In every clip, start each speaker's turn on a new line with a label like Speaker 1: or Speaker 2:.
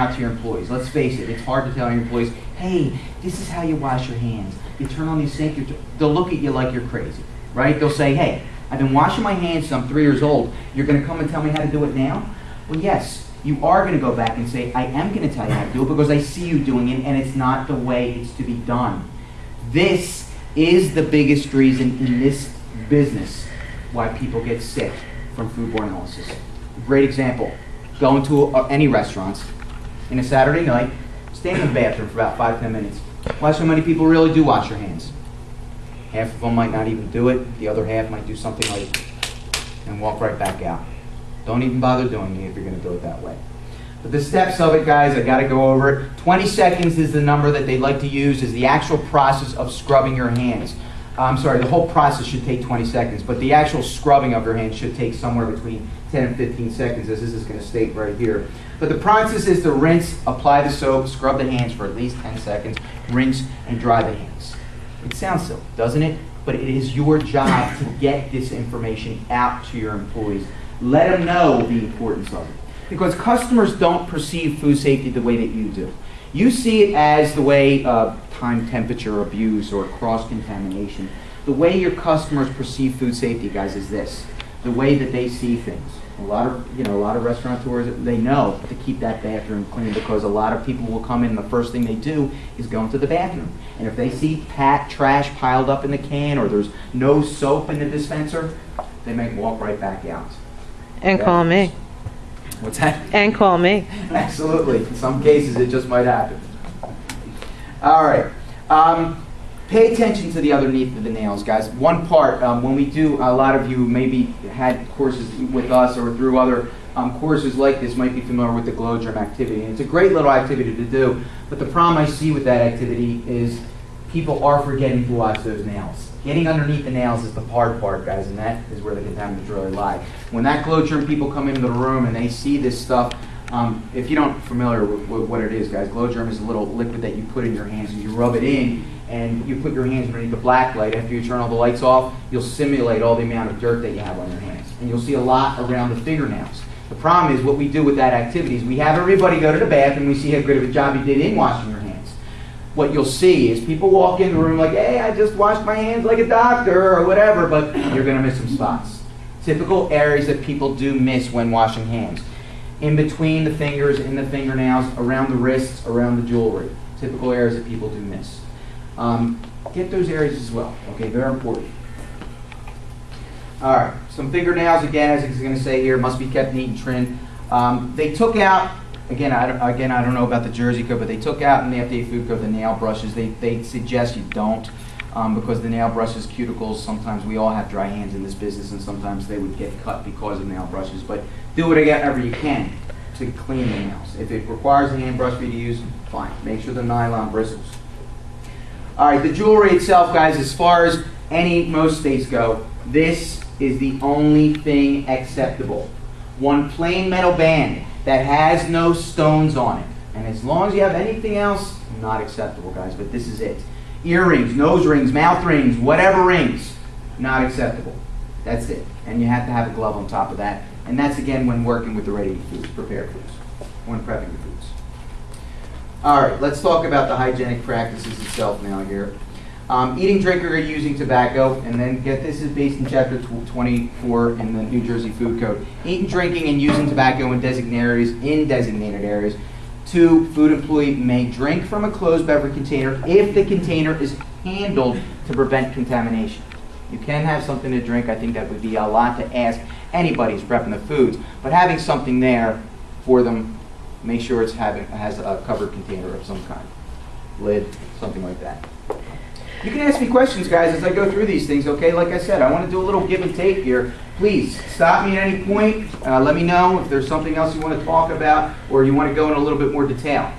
Speaker 1: out to your employees. Let's face it, it's hard to tell your employees, hey, this is how you wash your hands. You turn on the sink, they'll look at you like you're crazy, right? They'll say, hey, I've been washing my hands since I'm 3 years old. You're going to come and tell me how to do it now? Well, yes, you are going to go back and say, I am going to tell you how to do it because I see you doing it and it's not the way it's to be done. This is the biggest reason in this business why people get sick from foodborne illnesses. Great example, going to any restaurants in a Saturday night, stand in the bathroom for about 5-10 minutes. Why so many people really do wash their hands? Half of them might not even do it. The other half might do something like and walk right back out. Don't even bother doing it if you're going to do it that way. But the steps of it, guys, I got to go over it. 20 seconds is the number that they like to use is the actual process of scrubbing your hands. I'm sorry, the whole process should take 20 seconds, but the actual scrubbing of your hands should take somewhere between 10 and 15 seconds, as this is going to state right here. But the process is to rinse, apply the soap, scrub the hands for at least 10 seconds, rinse, and dry the hands. It sounds silly, doesn't it? But it is your job to get this information out to your employees. Let them know the importance of it. Because customers don't perceive food safety the way that you do. You see it as the way time temperature abuse or cross-contamination. The way your customers perceive food safety, guys, is this. The way that they see things. A lot of restaurateurs, they know to keep that bathroom clean because a lot of people will come in and the first thing they do is go into the bathroom. And if they see trash piled up in the can or there's no soap in the dispenser, they may walk right back out.
Speaker 2: And call me.
Speaker 1: What's that?
Speaker 2: And call me.
Speaker 1: Absolutely. In some cases, it just might happen. All right. Pay attention to the underneath of the nails, guys. One part, when we do, a lot of you maybe had courses with us or through other courses like this might be familiar with the glow germ activity. And it's a great little activity to do, but the problem I see with that activity is people are forgetting to wash those nails. Getting underneath the nails is the hard part, guys, and that is where the contaminants really lie. When that glow germ people come into the room and they see this stuff, if you don't familiar with what it is, guys, glow germ is a little liquid that you put in your hands and you rub it in and you put your hands underneath the black light. After you turn all the lights off, you'll simulate all the amount of dirt that you have on your hands. And you'll see a lot around the fingernails. The problem is what we do with that activity is we have everybody go to the bath and we see how good of a job you did in washing your hands. What you'll see is people walk in the room like, hey, I just washed my hands like a doctor or whatever, but you're going to miss some spots. Typical areas that people do miss when washing hands. In between the fingers, in the fingernails, around the wrists, around the jewelry. Typical areas that people do miss. Get those areas as well. Okay, very important. All right, some fingernails, again, as it's going to say here, must be kept neat and trimmed. They took out, again, I don't know about the Jersey code, but they took out in the FDA food code the nail brushes. They suggest you don't because the nail brushes, cuticles, sometimes we all have dry hands in this business and sometimes they would get cut because of nail brushes. But do whatever you can to clean the nails. If it requires a hand brush for you to use, fine. Make sure they're nylon bristles. All right, the jewelry itself, guys, as far as most states go, this is the only thing acceptable. One plain metal band that has no stones on it. And as long as you have anything else, not acceptable, guys, but this is it. Earrings, nose rings, mouth rings, whatever rings, not acceptable. That's it. And you have to have a glove on top of that. And that's, again, when working with the ready foods, prepared foods, when prepping the foods. All right, let's talk about the hygienic practices itself now here. Eating, drinking, or using tobacco, and then get this is based in Chapter 24 in the New Jersey Food Code. Eating, drinking, and using tobacco in designated areas. 2, food employee may drink from a closed beverage container if the container is handled to prevent contamination. You can have something to drink. I think that would be a lot to ask anybody who's prepping the foods, but having something there for them, make sure it has a covered container of some kind, lid, something like that. You can ask me questions, guys, as I go through these things, okay? Like I said, I want to do a little give and take here. Please, stop me at any point. Let me know if there's something else you want to talk about or you want to go in a little bit more detail.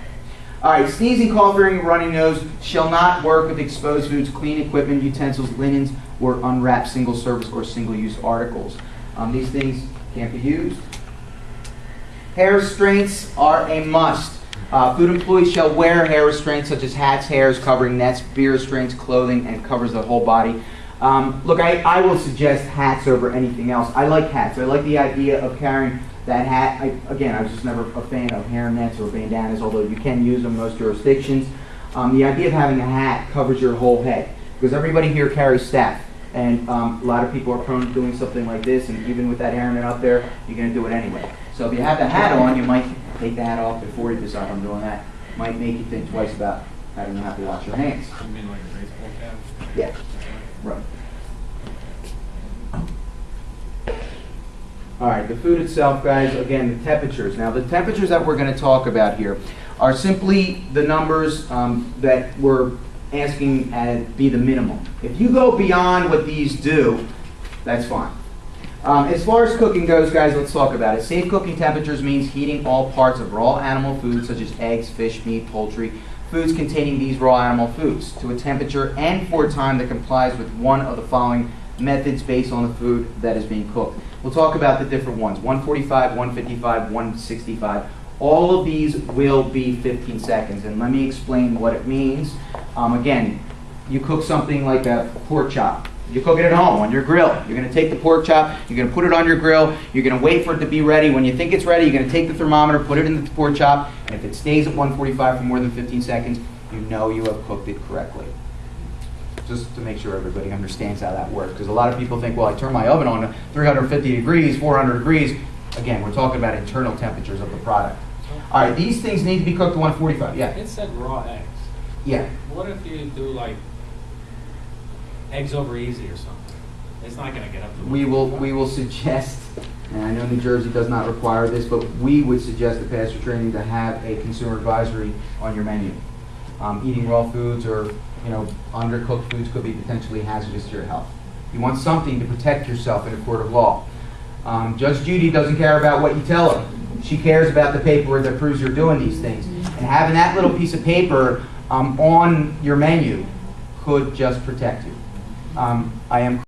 Speaker 1: All right, sneezing, coughing, runny nose shall not work with exposed foods, clean equipment, utensils, linens, or unwrapped single-service or single-use articles. These things can't be used. Hair restraints are a must. Food employees shall wear hair restraints such as hats, hairs, covering nets, beer restraints, clothing, and covers the whole body. Look, I will suggest hats over anything else. I like hats. I like the idea of carrying That hat, again, I was just never a fan of hairnets or bandanas, although you can use them in most jurisdictions. The idea of having a hat covers your whole head, because everybody here carries staff, and a lot of people are prone to doing something like this, and even with that hairnet up there, you're going to do it anyway. So if you have the hat on, you might take the hat off before you decide I'm doing that. Might make you think twice about having to have to wash your hands.
Speaker 3: You mean like a baseball cap?
Speaker 1: Yeah, right. All right, the food itself, guys, again, the temperatures. Now, the temperatures that we're going to talk about here are simply the numbers that we're asking be the minimum. If you go beyond what these do, that's fine. As far as cooking goes, guys, let's talk about it. Safe cooking temperatures means heating all parts of raw animal foods, such as eggs, fish, meat, poultry, foods containing these raw animal foods, to a temperature and for a time that complies with one of the following methods based on the food that is being cooked. We'll talk about the different ones, 145, 155, 165. All of these will be 15 seconds, and let me explain what it means. Again, you cook something like a pork chop. You cook it at home on your grill. You're going to take the pork chop, you're going to put it on your grill, you're going to wait for it to be ready. When you think it's ready, you're going to take the thermometer, put it in the pork chop, and if it stays at 145 for more than 15 seconds, you know you have cooked it correctly. Just to make sure everybody understands how that works. Because a lot of people think, well, I turn my oven on to 350 degrees, 400 degrees. Again, we're talking about internal temperatures of the product. All right, these things need to be cooked to 145. Yeah.
Speaker 3: It said raw eggs.
Speaker 1: Yeah.
Speaker 3: What if you do like eggs over easy or something? It's not going to get up to
Speaker 1: We will suggest, and I know New Jersey does not require this, but we would suggest the pastor training to have a consumer advisory on your menu. Eating raw foods or undercooked foods could be potentially hazardous to your health. You want something to protect yourself in a court of law. Judge Judy doesn't care about what you tell her. She cares about the paperwork that proves you're doing these things. And having that little piece of paper on your menu could just protect you. I am